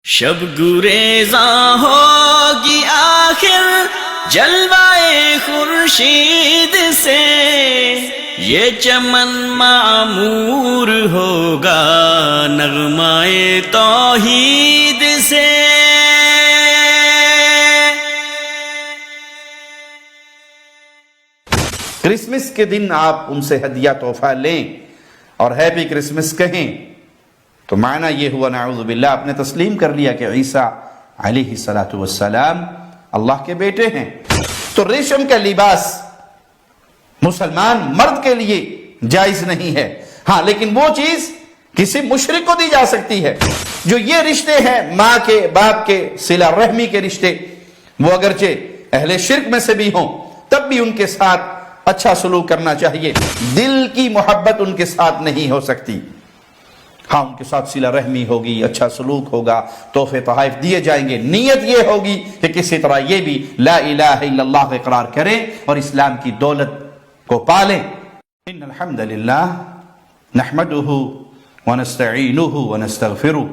شب گریزاں ہوگی آخر جلوائے خورشید سے، یہ چمن معمور ہوگا نغمائے توحید سے۔ کرسمس کے دن آپ ان سے ہدیہ تحفہ لیں اور ہیپی کرسمس کہیں تو معنی یہ ہوا نعوذ باللہ آپ نے تسلیم کر لیا کہ عیسیٰ علیہ السلام اللہ کے بیٹے ہیں۔ تو ریشم کا لباس مسلمان مرد کے لیے جائز نہیں ہے، ہاں لیکن وہ چیز کسی مشرک کو دی جا سکتی ہے۔ جو یہ رشتے ہیں ماں کے باپ کے صلہ رحمی کے رشتے، وہ اگرچہ اہل شرک میں سے بھی ہوں تب بھی ان کے ساتھ اچھا سلوک کرنا چاہیے۔ دل کی محبت ان کے ساتھ نہیں ہو سکتی، ہاں ان کے ساتھ صلہ رحمی ہوگی، اچھا سلوک ہوگا، تحفے تحائف دیے جائیں گے۔ نیت یہ ہوگی کہ کسی طرح یہ بھی لا الہ الا اللہ کا اقرار کریں اور اسلام کی دولت کو پالیں۔ ان الحمد للہ نحمده ونستعینه ونستغفره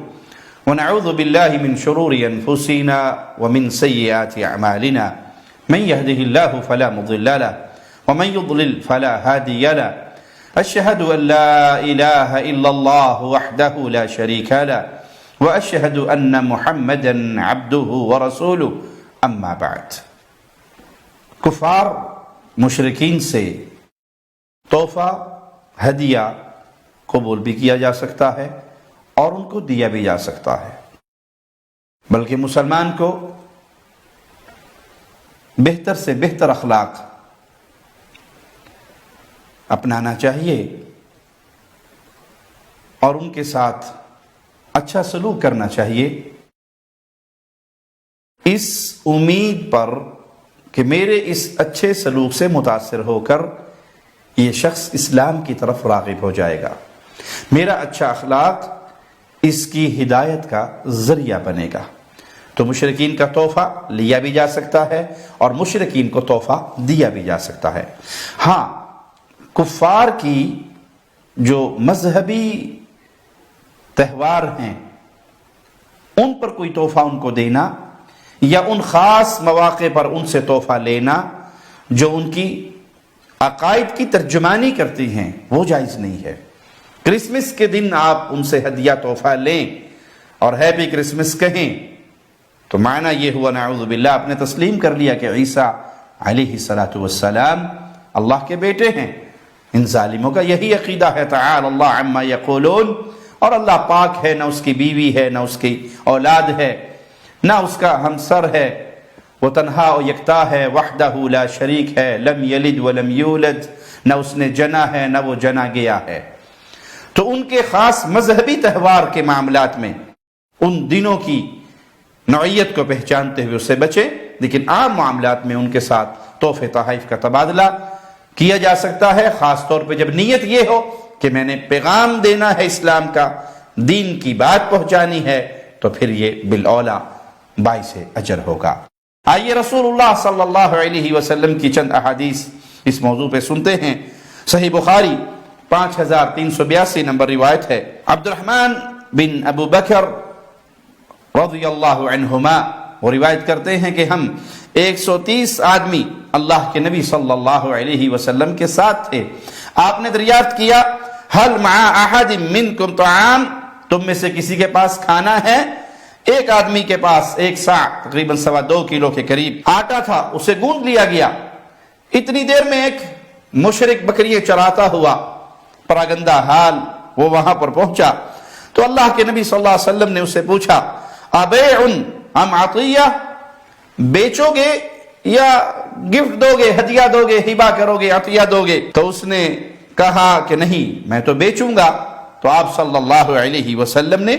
ونعوذ باللہ من شرور انفسنا ومن سیئات اعمالنا من يهده الله فلا مضل له ومن يضلل فلا هادي له أشهد أن لا إله إلا الله وحده لا شريك له وأشهد أن محمدا عبده ورسوله أما بعد۔ کفار مشرکین سے تحفہ ہدیہ قبول بھی کیا جا سکتا ہے اور ان کو دیا بھی جا سکتا ہے، بلکہ مسلمان کو بہتر سے بہتر اخلاق اپنانا چاہیے اور ان کے ساتھ اچھا سلوک کرنا چاہیے، اس امید پر کہ میرے اس اچھے سلوک سے متاثر ہو کر یہ شخص اسلام کی طرف راغب ہو جائے گا، میرا اچھا اخلاق اس کی ہدایت کا ذریعہ بنے گا۔ تو مشرکین کا تحفہ لیا بھی جا سکتا ہے اور مشرکین کو تحفہ دیا بھی جا سکتا ہے۔ ہاں کفار کی جو مذہبی تہوار ہیں ان پر کوئی تحفہ ان کو دینا یا ان خاص مواقع پر ان سے تحفہ لینا جو ان کی عقائد کی ترجمانی کرتی ہیں وہ جائز نہیں ہے۔ کرسمس کے دن آپ ان سے ہدیہ تحفہ لیں اور ہیپی کرسمس کہیں تو معنی یہ ہوا نعوذ باللہ آپ نے تسلیم کر لیا کہ عیسیٰ علیہ السلام اللہ کے بیٹے ہیں۔ ان ظالموں کا یہی عقیدہ ہے، تعالی اللہ عما یقولون، اور اللہ پاک ہے، نہ اس کی بیوی ہے، نہ اس کی اولاد ہے، نہ اس کا ہمسر ہے، وہ تنہا و یکتا ہے، وحدہ لا شریک ہے، لم یلد ولم یولد، نہ اس نے جنا ہے نہ وہ جنا گیا ہے۔ تو ان کے خاص مذہبی تہوار کے معاملات میں ان دنوں کی نوعیت کو پہچانتے ہوئے اس سے بچیں، لیکن عام معاملات میں ان کے ساتھ تحفے تحائف کا تبادلہ کیا جا سکتا ہے، خاص طور پہ جب نیت یہ ہو کہ میں نے پیغام دینا ہے اسلام کا، دین کی بات پہنچانی ہے، تو پھر یہ بالاولیٰ باعث اجر ہوگا۔ آئیے رسول اللہ صلی اللہ علیہ وسلم کی چند احادیث اس موضوع پہ سنتے ہیں۔ صحیح بخاری 5382 نمبر روایت ہے، عبد الرحمن بن ابو بکر رضی اللہ عنہما وہ روایت کرتے ہیں کہ ہم 130 آدمی اللہ کے نبی صلی اللہ علیہ وسلم کے ساتھ تھے۔ آپ نے دریافت کیا، هل مع احد منکم طعام، تم میں سے کسی کے پاس کھانا ہے؟ ایک آدمی کے پاس ایک سا تقریباً 2.25 کلو کے قریب آٹا تھا، اسے گوندھ لیا گیا۔ اتنی دیر میں ایک مشرک بکریاں چراتا ہوا پراگندہ حال وہ وہاں پر پہنچا تو اللہ کے نبی صلی اللہ علیہ وسلم نے اسے پوچھا، ابیع ام عطیہ، بیچو گے یا گفٹ دو گے، ہدیہ دو گے، ہبہ کرو گے، عطیہ دو گے؟ تو اس نے کہا کہ نہیں میں تو بیچوں گا۔ تو آپ صلی اللہ علیہ وسلم نے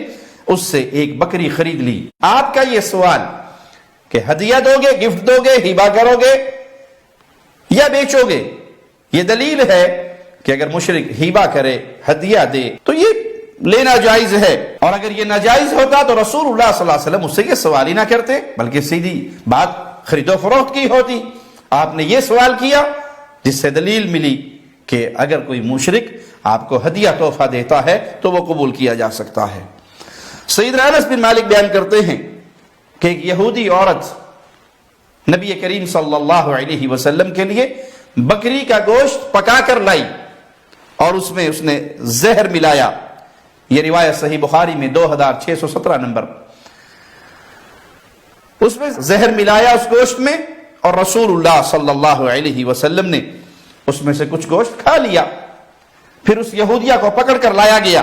اس سے ایک بکری خرید لی۔ آپ کا یہ سوال کہ ہدیہ دو گے، گفٹ دو گے، ہبہ کرو گے یا بیچو گے، یہ دلیل ہے کہ اگر مشرک ہبہ کرے، ہدیہ دے تو یہ لینا جائز ہے، اور اگر یہ ناجائز ہوتا تو رسول اللہ صلی اللہ علیہ وسلم اس سے یہ سوال ہی نہ کرتے بلکہ سیدھی بات خرید و فروخت کی ہوتی۔ آپ نے یہ سوال کیا جس سے دلیل ملی کہ اگر کوئی مشرک آپ کو ہدیہ تحفہ دیتا ہے تو وہ قبول کیا جا سکتا ہے۔ سیدنا انس بن مالک بیان کرتے ہیں کہ ایک یہودی عورت نبی کریم صلی اللہ علیہ وسلم کے لیے بکری کا گوشت پکا کر لائی اور اس میں اس نے زہر ملایا. یہ روایت صحیح بخاری میں 2617 نمبر. اس میں زہر ملایا اس گوشت میں اور رسول اللہ صلی اللہ علیہ وسلم نے اس میں سے کچھ گوشت کھا لیا. پھر اس یہودیہ کو پکڑ کر لایا گیا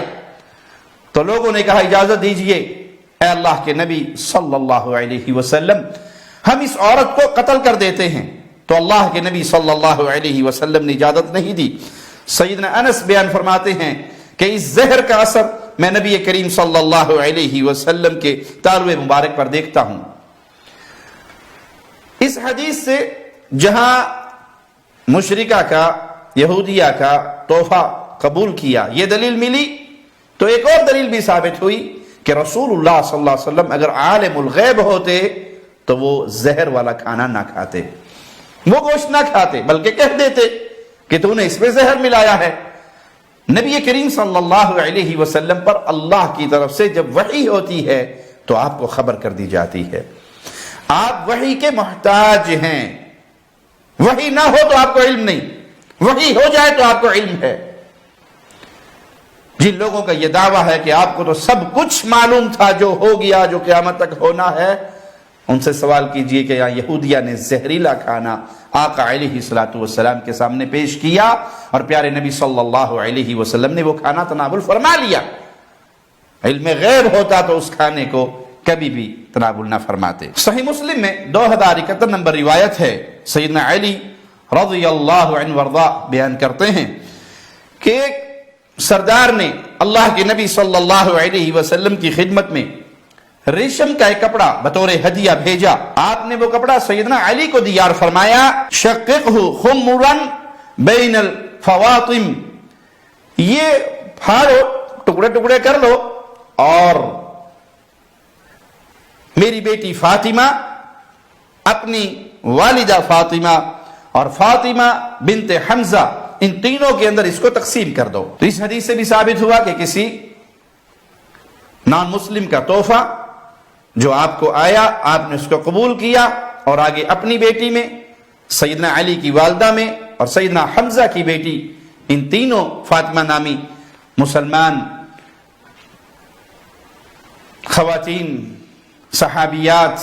تو لوگوں نے کہا اجازت دیجئے اے اللہ کے نبی صلی اللہ علیہ وسلم، ہم اس عورت کو قتل کر دیتے ہیں. تو اللہ کے نبی صلی اللہ علیہ وسلم نے اجازت نہیں دی. سیدنا انس بیان فرماتے ہیں کہ اس زہر کا اثر میں نبی کریم صلی اللہ علیہ وسلم کے تالوے مبارک پر دیکھتا ہوں. اس حدیث سے جہاں مشرکہ کا یہودیہ کا تحفہ قبول کیا یہ دلیل ملی، تو ایک اور دلیل بھی ثابت ہوئی کہ رسول اللہ صلی اللہ علیہ وسلم اگر عالم الغیب ہوتے تو وہ زہر والا کھانا نہ کھاتے، وہ گوشت نہ کھاتے، بلکہ کہہ دیتے کہ تو نے اس میں زہر ملایا ہے. نبی کریم صلی اللہ علیہ وسلم پر اللہ کی طرف سے جب وحی ہوتی ہے تو آپ کو خبر کر دی جاتی ہے. آپ وحی کے محتاج ہیں. وحی نہ ہو تو آپ کو علم نہیں، وحی ہو جائے تو آپ کو علم ہے. جن لوگوں کا یہ دعویٰ ہے کہ آپ کو تو سب کچھ معلوم تھا جو ہو گیا، جو قیامت تک ہونا ہے، ان سے سوال کیجئے کہ یہاں یہودیہ نے زہریلا کھانا آقا علیہ السلام کے سامنے پیش کیا اور پیارے نبی صلی اللہ علیہ وسلم نے وہ کھانا تناول فرما لیا. علم غیب ہوتا تو اس کھانے کو کبھی بھی تناول نہ فرماتے. صحیح مسلم میں 2071 نمبر روایت ہے. سیدنا علی رضی اللہ عنہ وارضا بیان کرتے ہیں کہ ایک سردار نے اللہ کے نبی صلی اللہ علیہ وسلم کی خدمت میں ریشم کا ایک کپڑا بطور ہدیہ بھیجا. آپ نے وہ کپڑا سیدنا علی کو دیا اور فرمایا شققہ خمرا بین الفواطم، یہ پھاڑو، ٹکڑے ٹکڑے کر لو اور میری بیٹی فاطمہ، اپنی والدہ فاطمہ اور فاطمہ بنت حمزہ، ان تینوں کے اندر اس کو تقسیم کر دو. تو اس حدیث سے بھی ثابت ہوا کہ کسی نان مسلم کا تحفہ جو آپ کو آیا آپ نے اس کو قبول کیا اور آگے اپنی بیٹی میں، سیدنا علی کی والدہ میں اور سیدنا حمزہ کی بیٹی، ان تینوں فاطمہ نامی مسلمان خواتین صحابیات،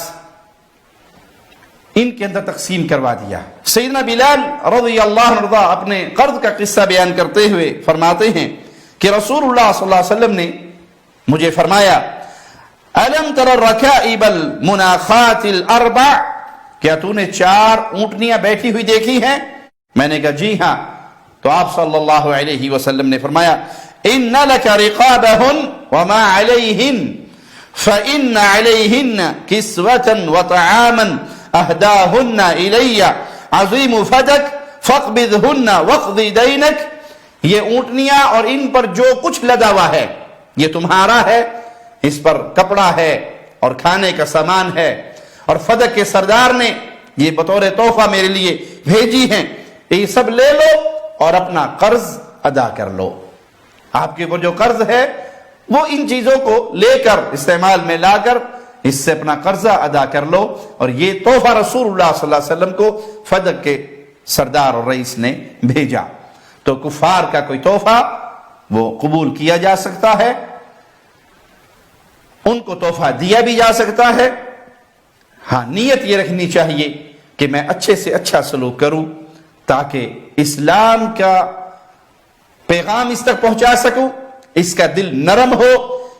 ان کے اندر تقسیم کروا دیا. سیدنا بلال رضی اللہ عنہ اپنے قرض کا قصہ بیان کرتے ہوئے فرماتے ہیں کہ رسول اللہ صلی اللہ علیہ وسلم نے مجھے فرمایا الم تر الرکائب المناخات الاربع، کیا تو نے 4 اونٹنیاں بیٹھی ہوئی دیکھی ہیں؟ میں نے کہا جی ہاں. تو آپ صلی اللہ علیہ وسلم نے فرمایا ان لک رقابہن وما علیہن فإن علیہن کسوة وطعاما اہداہن الی عظیم فدک فاقبضہن واقض دینک. یہ اونٹنیاں اور ان پر جو کچھ لدا ہوا ہے یہ تمہارا ہے، اس پر کپڑا ہے اور کھانے کا سامان ہے، اور فدق کے سردار نے یہ بطور تحفہ میرے لیے بھیجی ہیں، یہ سب لے لو اور اپنا قرض ادا کر لو. آپ کے اوپر جو قرض ہے وہ ان چیزوں کو لے کر استعمال میں لا کر اس سے اپنا قرضہ ادا کر لو. اور یہ تحفہ رسول اللہ صلی اللہ علیہ وسلم کو فدق کے سردار اور رئیس نے بھیجا. تو کفار کا کوئی تحفہ وہ قبول کیا جا سکتا ہے، ان کو تحفہ دیا بھی جا سکتا ہے. ہاں نیت یہ رکھنی چاہیے کہ میں اچھے سے اچھا سلوک کروں تاکہ اسلام کا پیغام اس تک پہنچا سکوں، اس کا دل نرم ہو،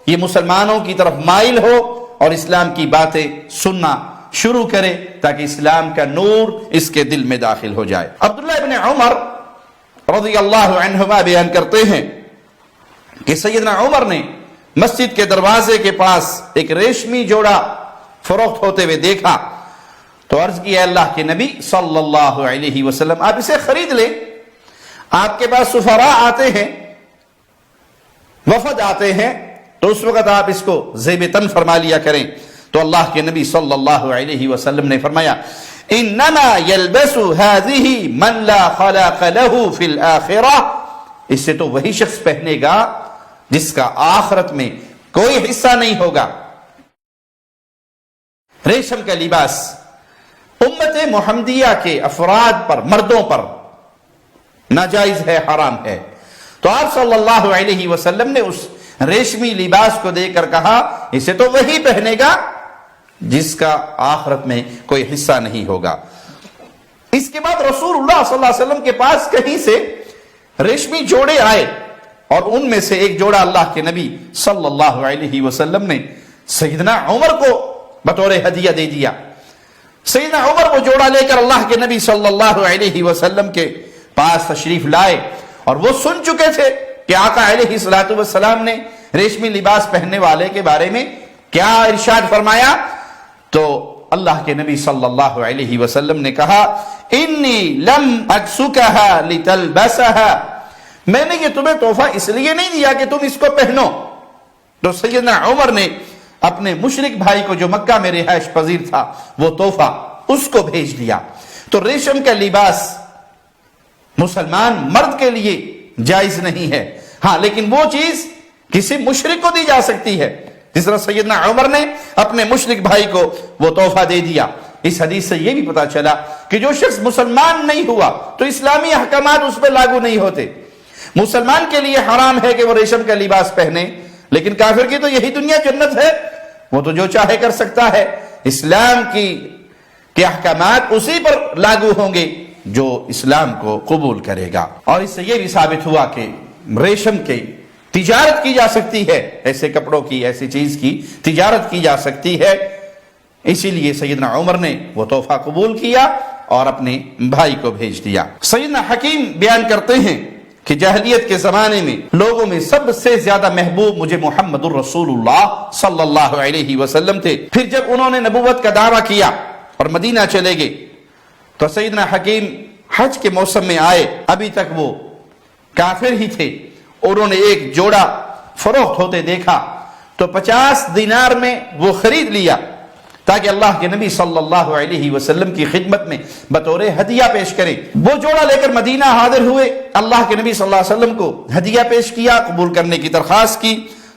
یہ مسلمانوں کی طرف مائل ہو اور اسلام کی باتیں سننا شروع کرے تاکہ اسلام کا نور اس کے دل میں داخل ہو جائے. عبداللہ ابن عمر رضی اللہ عنہما بیان کرتے ہیں کہ سیدنا عمر نے مسجد کے دروازے کے پاس ایک ریشمی جوڑا فروخت ہوتے ہوئے دیکھا تو عرض کیا اللہ کے نبی صلی اللہ علیہ وسلم آپ اسے خرید لیں. آپ کے پاس سفراء آتے ہیں، وفد آتے ہیں، تو اس وقت آپ اس کو زیب تن فرما لیا کریں. تو اللہ کے نبی صلی اللہ علیہ وسلم نے فرمایا انما يلبس هذه من لا خلاق له في الاخرہ، اس سے تو وہی شخص پہنے گا جس کا آخرت میں کوئی حصہ نہیں ہوگا۔ ریشم کا لباس امت محمدیہ کے افراد پر، مردوں پر ناجائز ہے، حرام ہے۔ تو آپ صلی اللہ علیہ وسلم نے اس ریشمی لباس کو دے کر کہا اسے تو وہی پہنے گا جس کا آخرت میں کوئی حصہ نہیں ہوگا۔ اس کے بعد رسول اللہ صلی اللہ علیہ وسلم کے پاس کہیں سے ریشمی جوڑے آئے، اور ان میں سے ایک جوڑا اللہ کے نبی صلی اللہ علیہ وسلم نے سیدنا عمر کو بطور ہدیہ دے دیا۔ سیدنا عمر وہ جوڑا لے کر اللہ کے نبی صلی اللہ علیہ وسلم کے پاس تشریف لائے، اور وہ سن چکے تھے کہ آقا علیہ الصلوۃ والسلام نے ریشمی لباس پہننے والے کے بارے میں کیا ارشاد فرمایا۔ تو اللہ کے نبی صلی اللہ علیہ وسلم نے کہا انی لم اکسکھا لتلبسھا، میں نے یہ تمہیں تحفہ اس لیے نہیں دیا کہ تم اس کو پہنو۔ تو سیدنا عمر نے اپنے مشرک بھائی کو جو مکہ میں رہائش پذیر تھا وہ تحفہ اس کو بھیج دیا۔ تو ریشم کا لباس مسلمان مرد کے لیے جائز نہیں ہے، ہاں لیکن وہ چیز کسی مشرک کو دی جا سکتی ہے، جس طرح سیدنا عمر نے اپنے مشرک بھائی کو وہ تحفہ دے دیا۔ اس حدیث سے یہ بھی پتا چلا کہ جو شخص مسلمان نہیں ہوا تو اسلامی احکامات اس پہ لاگو نہیں ہوتے۔ مسلمان کے لیے حرام ہے کہ وہ ریشم کا لباس پہنے، لیکن کافر کی تو یہی دنیا جنت ہے، وہ تو جو چاہے کر سکتا ہے۔ اسلام کے احکامات اسی پر لاگو ہوں گے جو اسلام کو قبول کرے گا۔ اور اس سے یہ بھی ثابت ہوا کہ ریشم کی تجارت کی جا سکتی ہے، ایسے کپڑوں کی، ایسی چیز کی تجارت کی جا سکتی ہے۔ اسی لیے سیدنا عمر نے وہ تحفہ قبول کیا اور اپنے بھائی کو بھیج دیا۔ سیدنا حکیم بیان کرتے ہیں کہ جاہلیت کے زمانے میں لوگوں میں سب سے زیادہ محبوب مجھے محمد الرسول اللہ صلی اللہ علیہ وسلم تھے۔ پھر جب انہوں نے نبوت کا دعویٰ کیا اور مدینہ چلے گئے تو سیدنا حکیم حج کے موسم میں آئے، ابھی تک وہ کافر ہی تھے، انہوں نے ایک جوڑا فروخت ہوتے دیکھا تو 50 دینار میں وہ خرید لیا تاکہ اللہ کے نبی صلی اللہ علیہ وسلم کی خدمت میں بطور ہدیہ پیش کریں۔ وہ جوڑا لے کر مدینہ حاضر ہوئے، اللہ کے نبی صلی اللہ علیہ وسلم کو ہدیہ پیش کیا، قبول کرنے کی درخواست کی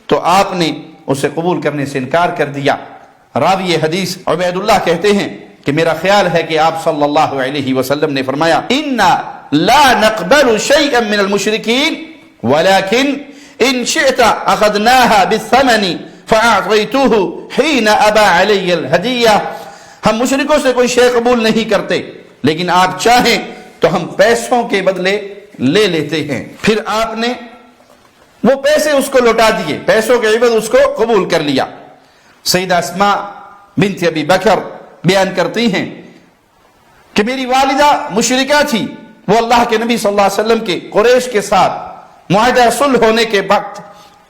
تو آپ نے اسے قبول کرنے سے انکار کر دیا۔ راوی حدیث عبید اللہ کہتے ہیں کہ میرا خیال ہے کہ آپ صلی اللہ علیہ وسلم نے فرمایا اِنَّا لَا نَقْبَلُ شَيْئًا مِّنَ الْمُشْرِكِينَ وَلَكِنْ إِنْ شِئْتَ أَخَذْنَاهَا بِالثَّمَنِ فَأَعْطَيْتُهُ حِينَ أَبَى عَلَيَّ الْهَدِيَّةَ، ہم مشرکوں سے کوئی شے قبول نہیں کرتے، لیکن آپ چاہیں تو ہم پیسوں کے بدلے لے لیتے ہیں۔ پھر آپ نے وہ پیسے اس کو لوٹا دیے، پیسوں کے عوض اس کو قبول کر لیا۔ سیدہ اسماء بنت ابی بکر بیان کرتی ہیں کہ میری والدہ مشرکہ تھی، وہ اللہ کے نبی صلی اللہ علیہ وسلم کے قریش کے ساتھ معاہدہ صلح ہونے کے وقت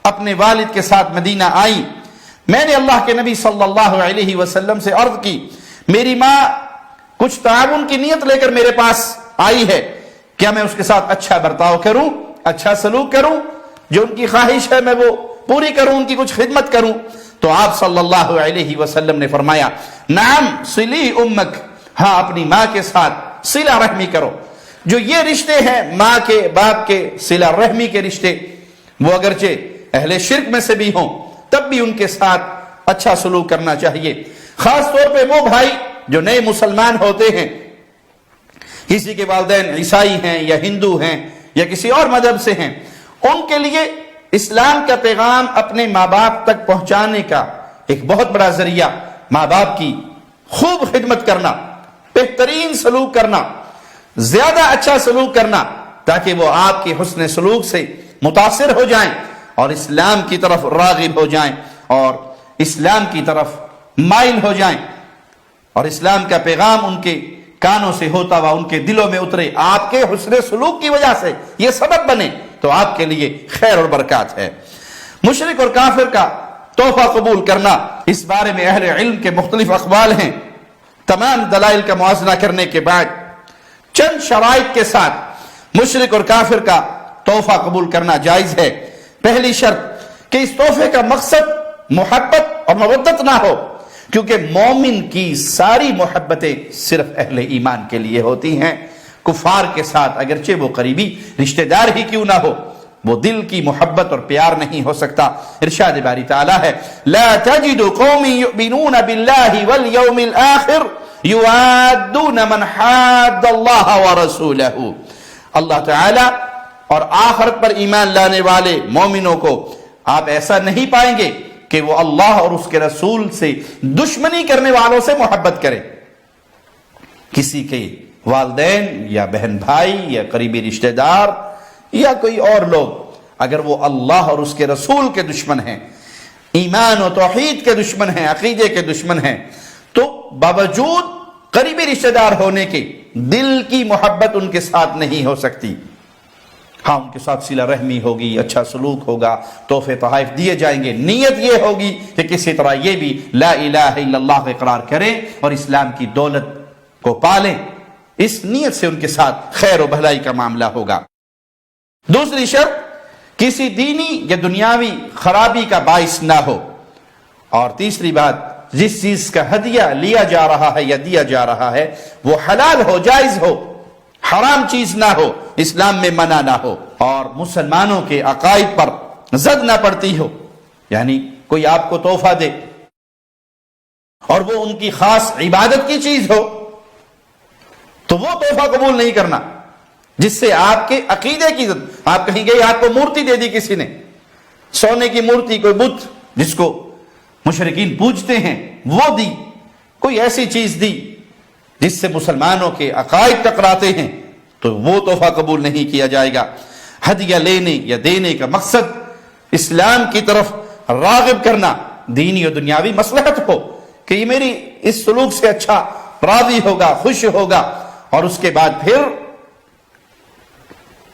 اپنے والد کے ساتھ مدینہ آئی۔ میں نے اللہ کے نبی صلی اللہ علیہ وسلم سے عرض کی میری ماں کچھ تعاون کی نیت لے کر میرے پاس آئی ہے، کیا میں اس کے ساتھ اچھا برتاؤ کروں، اچھا سلوک کروں، جو ان کی خواہش ہے میں وہ پوری کروں، ان کی کچھ خدمت کروں؟ تو آپ صلی اللہ علیہ وسلم نے فرمایا نعم صلی امک، ہاں اپنی ماں کے ساتھ صلہ رحمی کرو۔ جو یہ رشتے ہیں ماں کے باپ کے صلہ رحمی کے رشتے، وہ اگرچہ اہل شرک میں سے بھی ہوں تب بھی ان کے ساتھ اچھا سلوک کرنا چاہیے۔ خاص طور پہ وہ بھائی جو نئے مسلمان ہوتے ہیں، کسی کے والدین عیسائی ہیں یا ہندو ہیں یا کسی اور مذہب سے ہیں، ان کے لیے اسلام کا پیغام اپنے ماں باپ تک پہنچانے کا ایک بہت بڑا ذریعہ ماں باپ کی خوب خدمت کرنا، بہترین سلوک کرنا، زیادہ اچھا سلوک کرنا، تاکہ وہ آپ کے حسن سلوک سے متاثر ہو جائیں اور اسلام کی طرف راغب ہو جائیں اور اسلام کی طرف مائل ہو جائیں، اور اسلام کا پیغام ان کے کانوں سے ہوتا ہوا ان کے دلوں میں اترے، آپ کے حسن سلوک کی وجہ سے یہ سبب بنے، تو آپ کے لیے خیر اور برکات ہے۔ مشرک اور کافر کا تحفہ قبول کرنا، اس بارے میں اہل علم کے مختلف اقوال ہیں۔ تمام دلائل کا موازنہ کرنے کے بعد چند شرائط کے ساتھ مشرک اور کافر کا تحفہ قبول کرنا جائز ہے۔ پہلی شرط کہ اس تحفے کا مقصد محبت اور مودت نہ ہو، کیونکہ مومن کی ساری محبتیں صرف اہل ایمان کے لیے ہوتی ہیں۔ کفار کے ساتھ اگرچہ وہ قریبی رشتہ دار ہی کیوں نہ ہو، وہ دل کی محبت اور پیار نہیں ہو سکتا۔ ارشاد باری تعالیٰ ہے لا تجد قوم یؤمنون باللہ والیوم الآخر یوادون من حاد اللہ ورسولہ۔ اللہ تعالیٰ اور آخرت پر ایمان لانے والے مومنوں کو آپ ایسا نہیں پائیں گے کہ وہ اللہ اور اس کے رسول سے دشمنی کرنے والوں سے محبت کرے۔ کسی کے والدین یا بہن بھائی یا قریبی رشتہ دار یا کوئی اور لوگ اگر وہ اللہ اور اس کے رسول کے دشمن ہیں، ایمان و توحید کے دشمن ہیں، عقیدے کے دشمن ہیں، تو باوجود قریبی رشتہ دار ہونے کے دل کی محبت ان کے ساتھ نہیں ہو سکتی۔ ہاں ان کے ساتھ صلہ رحمی ہوگی، اچھا سلوک ہوگا، تحفے تحائف دیے جائیں گے، نیت یہ ہوگی کہ کسی طرح یہ بھی لا الہ الا اللہ کا اقرار کریں اور اسلام کی دولت کو پالیں۔ اس نیت سے ان کے ساتھ خیر و بھلائی کا معاملہ ہوگا۔ دوسری شرط کسی دینی یا دنیاوی خرابی کا باعث نہ ہو۔ اور تیسری بات جس چیز کا ہدیہ لیا جا رہا ہے یا دیا جا رہا ہے وہ حلال ہو، جائز ہو، حرام چیز نہ ہو، اسلام میں منع نہ ہو، اور مسلمانوں کے عقائد پر زد نہ پڑتی ہو۔ یعنی کوئی آپ کو تحفہ دے اور وہ ان کی خاص عبادت کی چیز ہو تو وہ تحفہ قبول نہیں کرنا جس سے آپ کے عقیدے کی زد۔ آپ کہیں گے آپ کو مورتی دے دی کسی نے، سونے کی مورتی، کوئی بت جس کو مشرکین پوجتے ہیں وہ دی، کوئی ایسی چیز دی جس سے مسلمانوں کے عقائد ٹکراتے ہیں، تو وہ تحفہ قبول نہیں کیا جائے گا۔ ہدیہ لینے یا دینے کا مقصد اسلام کی طرف راغب کرنا، دینی و دنیاوی مصلحت ہو کہ یہ میری اس سلوک سے اچھا راضی ہوگا، خوش ہوگا، اور اس کے بعد پھر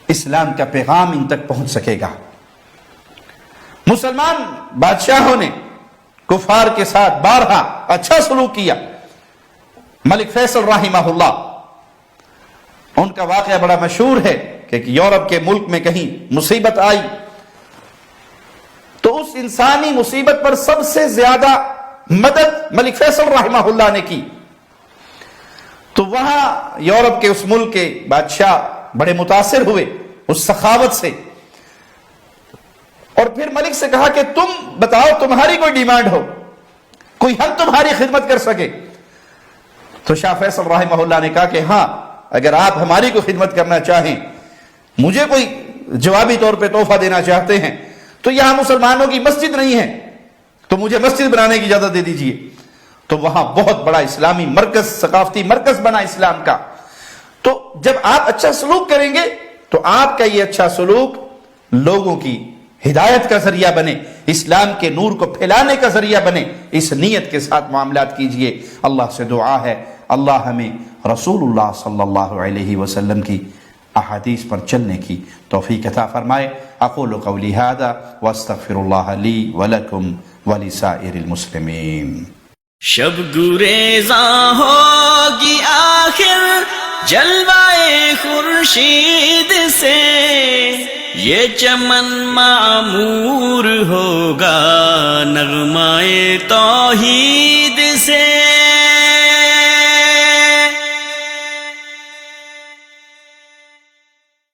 اسلام کا پیغام ان تک پہنچ سکے گا۔ مسلمان بادشاہوں نے کفار کے ساتھ بارہا اچھا سلوک کیا۔ ملک فیصل رحمہ اللہ، ان کا واقعہ بڑا مشہور ہے کہ یورپ کے ملک میں کہیں مصیبت آئی تو اس انسانی مصیبت پر سب سے زیادہ مدد ملک فیصل رحمہ اللہ نے کی۔ تو وہاں یورپ کے اس ملک کے بادشاہ بڑے متاثر ہوئے اس سخاوت سے، اور پھر ملک سے کہا کہ تم بتاؤ تمہاری کوئی ڈیمانڈ ہو، کوئی ہم تمہاری خدمت کر سکے۔ تو شاہ فیصل رحمہ اللہ نے کہا کہ ہاں اگر آپ ہماری کوئی خدمت کرنا چاہیں، مجھے کوئی جوابی طور پہ تحفہ دینا چاہتے ہیں، تو یہاں مسلمانوں کی مسجد نہیں ہے تو مجھے مسجد بنانے کی اجازت دے دیجئے۔ تو وہاں بہت بڑا اسلامی مرکز، ثقافتی مرکز بنا اسلام کا۔ تو جب آپ اچھا سلوک کریں گے تو آپ کا یہ اچھا سلوک لوگوں کی ہدایت کا ذریعہ بنے، اسلام کے نور کو پھیلانے کا ذریعہ بنے۔ اس نیت کے ساتھ معاملات کیجئے۔ اللہ سے دعا ہے اللہ ہمیں رسول اللہ صلی اللہ علیہ وسلم کی احادیث پر چلنے کی توفیق عطا فرمائے۔ اقول قولی ھذا واستغفر اللہ لی ولکم ولسائر المسلمین۔ شب گریزاں ہوگی آخر جلوائے خورشید سے، یہ چمن معمور ہوگا نغمائے توحید